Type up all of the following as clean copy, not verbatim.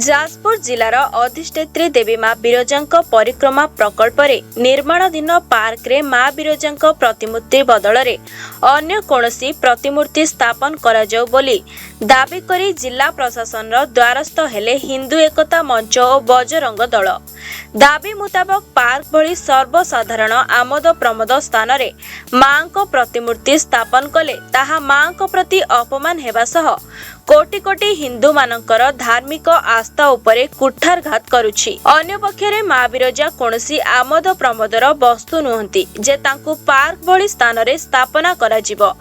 जाजपुर जिलार अधिष्ठेत्री देवी माँ बिरजांक परिक्रमा प्रकल्प निर्माणाधीन पार्क रे माँ बिरजांक प्रतिमूर्ति बदल रे अन्य कोनोसी प्रतिमूर्ति स्थापन करा जाऊ बोली दाबी करी जिला प्रशासन द्वारस्थ हेले हिंदू एकता मंच और बजरंग दल। दाबी मुताबक पार्क भली सर्वसाधारण आमोद प्रमोद स्थान रे माँ को प्रतिमूर्ति स्थापन कले ताहा माँ को प्रति अपमान हेबा सह कोटि कोटि हिंदू मानकर धार्मिक आस्था उपरे कुठारघात करुछि। अन्य पक्षरे माँ बिरजा कोनोसी आमोद प्रमोदर वस्तु नुहंती जे तांकु पार्क भली स्थान रे स्थापना करा जिवो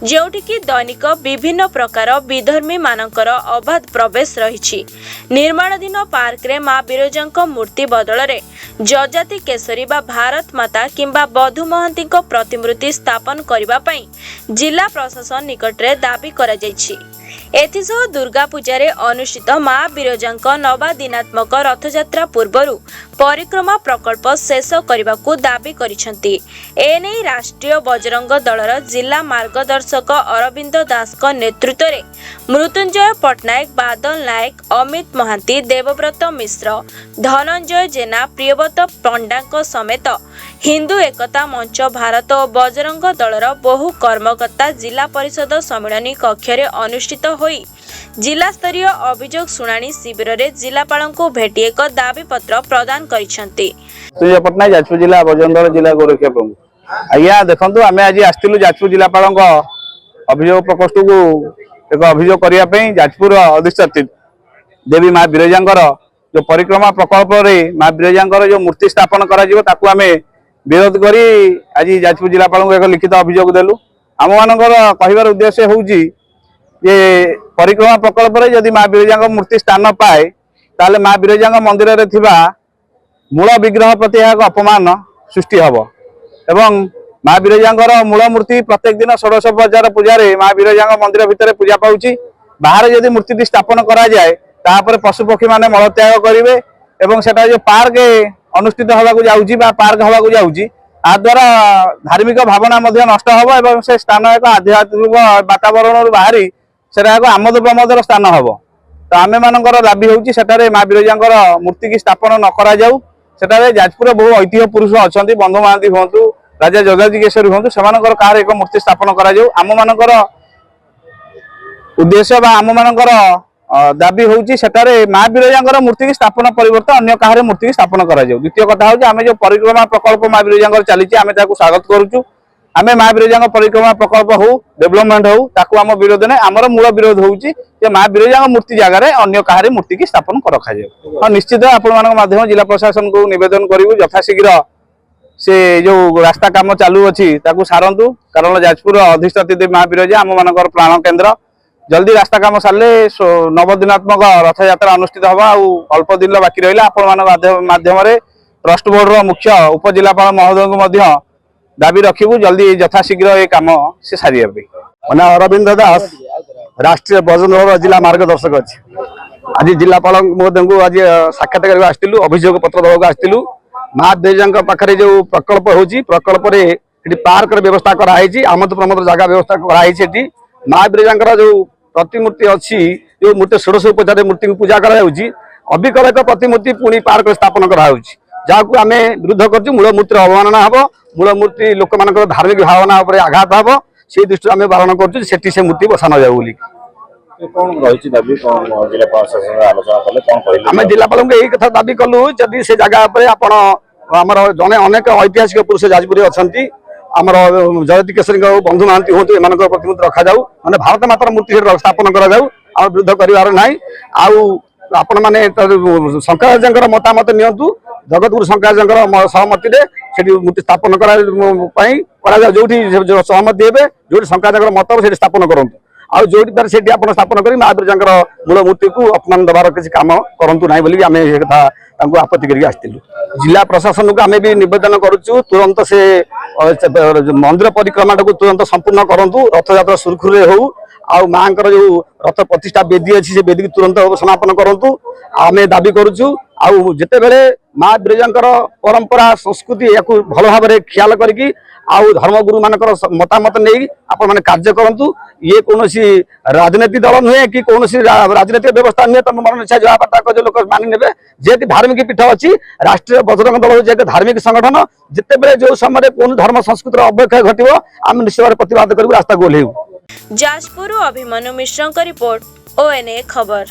जेउठी कि दैनिक विभिन्न प्रकार विधर्मी मानकर अबाध प्रवेश रहिछि। निर्माणाधीन पार्क रे माँ बिरजांक मूर्ति बदल रे जजाति केसरी बा भारत माता किंबा बधु महंती प्रतिमूर्ति स्थापन करबा पई जिला प्रशासन निकट रे दाबी करा जायछि। एथिसह दुर्गा पूजा अनुष्ठित माँ बिरजांक नवादिनात्मक रथयात्रा पूर्वरु परिक्रमा प्रकल्प शेष करने को दाबी करिसेंती। एने राष्ट्रीय बजरंग दलर जिला मार्गदर्शक अरविंद दास नेतृत्व में मृत्युंजय पट्टनायक, बादल नायक, अमित महांती, देवव्रत मिश्र, धनंजय जेना, प्रियव्रत पंडा समेत हिंदू एकता मंच भारत और बजरंग दलर बहु कर्मकर्ता जिला परिषद सम्मेलन कक्ष रे अनुष्ठित होई जिला स्तरीय अभियोग शुणाणी शिविर रे जिलापाल को भेटी एक दाबी पत्र प्रदान करिसेंती। मृत्युंजय पट्टनायक जाजपुर जिला बजरंग दल जिला गोरक्षा प्रमुख। आज्ञा देखंतु आमे आज आस्तिलु जाजपुर जिलापाल अभियोग प्रकोष्ठ को एक अभियोग करिया पई जाजपुर अधिष्ठित देवी माँ बिरजांकर जो परिक्रमा प्रकल्प रे माँ बिरजांकर जो मूर्ति स्थापन करा जिवो ताकू आमे विरोध करी आज जाजपुर जिलापाल को एक लिखित अभियोग देलु। आम मानकर कहिबार उद्देश्य होउची जे परिक्रमा प्रकल्प रे यदि माँ बिरजांक मूर्ति स्थान पाए ताले माँ बिरजांक मंदिर रे थिबा मूल विग्रह प्रति एक अपमान सृष्टि हबो एवं माँ बिरजांकर मूल मूर्ति प्रत्येक दिन षोडशोपचार पूजा रे माँ बिरजांक मंदिर भितर पूजा पाउची। बाहर यदि मूर्ति स्थापन करा जाए तापर पशु पक्षी माने मल त्याग करिवे एवं सेटा जो पार्क अनुष्ठित हवा को जाउची बा पार्क हवा को जाउची आ द्वारा धार्मिक भावना मध्य नष्ट हबो एवं से स्थान एक आध्यात्मिक वातावरण बाहरी सेटा एक आमोद प्रमोदर स्थान हबो। तो आमे मानकर दाबी होउची सेटारे माँ बिरजांकर मूर्ति की स्थापन न करा जाऊ। सेटारे जाजपुर बहु ऐतिह्य पुरुष अछंती, बंधु महांती हुंतु, राजा जजाति केसरी हुंतु, सेमानकर कार एक मूर्ति स्थापन करा जाऊ। आम मानकर उद्देश्य बा आम मानकर दाबी होउची सेटारे माँ बिरजांकर मूर्ति की स्थापन परिवर्तन अन्य काहरे मूर्ति की स्थापन करा जाऊ। द्वितीय कथा होउची आमे जो परिक्रमा प्रकल्प माँ बिरजांकर चलीची आमे ताकू स्वागत करूचु। आमे माँ बिरजांक परिक्रमा प्रकल्प हो डेवलपमेंट हो ताकू आम विरोध नै आमर मूल विरोध होउची जे माँ बिरजांक मूर्ति जगह रे अन्य काहरे मूर्ति की स्थापन रखा जाऊ। हां निश्चित आपण मानक माध्यम जिला प्रशासन को निवेदन करिवु यथाशीघ्र से जो रास्ता काम चालू अछि ताकू सारंतु कारण जाजपुर अधिष्ठित माँ बिरजा आम मानकर प्राण केंद्र जल्दी रास्ता काम सारे नवदिनात्मक रथ यात्रा अनुष्ठित हवा अल्प दिन बाकी रहा आपण माध्यम ट्रस्ट बोर्ड मुख्य उपजिलापाल महोदय को दाबी रखिबु जल्दी यथाशीघ्र ये काम से सारिया मैं अरविंद दास राष्ट्रीय बजरंग जिला मार्गदर्शक अच्छी आज जिलापाल महोदय को आज साक्षात करने आसलु अभियोग पत्र देवाक आसलु। माँ बिरजांक पाखे जो प्रकल्प होची प्रकल्प पार्क व्यवस्था कराई आमोद प्रमोद जगह व्यवस्था कराई माँ बिरजांकर जो प्रतिमूर्ति अच्छी जो मूर्ति षोडशोपचार मूर्ति को पूजा कराई अबिकल एक प्रतिमूर्ति पुणी पार्क स्थापन कराई जहाँ आम विरोध कर मूल मूर्तिर अवमानना हम मूल मूर्ति लोक मान धार्मिक भावना आघात हम से दृष्टि आम बारण कर मूर्ति बसा न जाऊ आम जिलापाल को यही कथा दाबी कलु जदि से जगह आपमर जड़े अनेक ऐतिहासिक पुरुष जाजपुर अच्छा आमर जयती केसरी बंधु महांती हूँ एम प्रतिमूर्ति रखा जाऊ मैंने भारत मातर मूर्ति स्थापन करा जाऊ आम विरोध करार ना आपण मैंने शंकराचार्य मतामत नियंतु जगतगुरु शंकराचार्य सहमति से मूर्ति स्थापन जो सहमति हे जो शंकराचार्य मत से स्थापन करूँ आउ जो स्थापन कर माँ बिरजांकर मूल मूर्ति को अपमान देवार किसी काम करूँ ना बोली आम कथा आपत्ति करके आसलु। जिला प्रशासन को आम भी निवेदन करुचु तुरंत से मंदिर परिक्रमा को तुरंत संपूर्ण करूँ रथयात्रा सुरखुर हो आउ माँ जो रथ प्रतिष्ठा बेदी अच्छी से बेदी तुरंत समापन करूँ आम दाबी करुचु। आउ जिते बेले माँ बिरजांकर परंपरा संस्कृति या भल भाव ख्याल करके आउ धर्मगुरु मानकर मतामत नहीं आपण माने कार्य करंतु ये कोनोसी राजनीतिक दल नुहे कि कोनोसी राजनीतिक व्यवस्था नुहे तुम मन इच्छा जहाँ पता जो लोक मानि नेबे जे धार्मिक पीठ अच्छी राष्ट्रीय बजरंग दल जे धार्मिक संगठन जिते बेले जो समय कौन धर्म संस्कृति अवक्षय घटिबो आम निश्चय प्रतिवाद करू रास्ता गोलेउ। जाजपुर अभिमन्यु मिश्रଙ୍କ रिपोर्ट ONA खबर।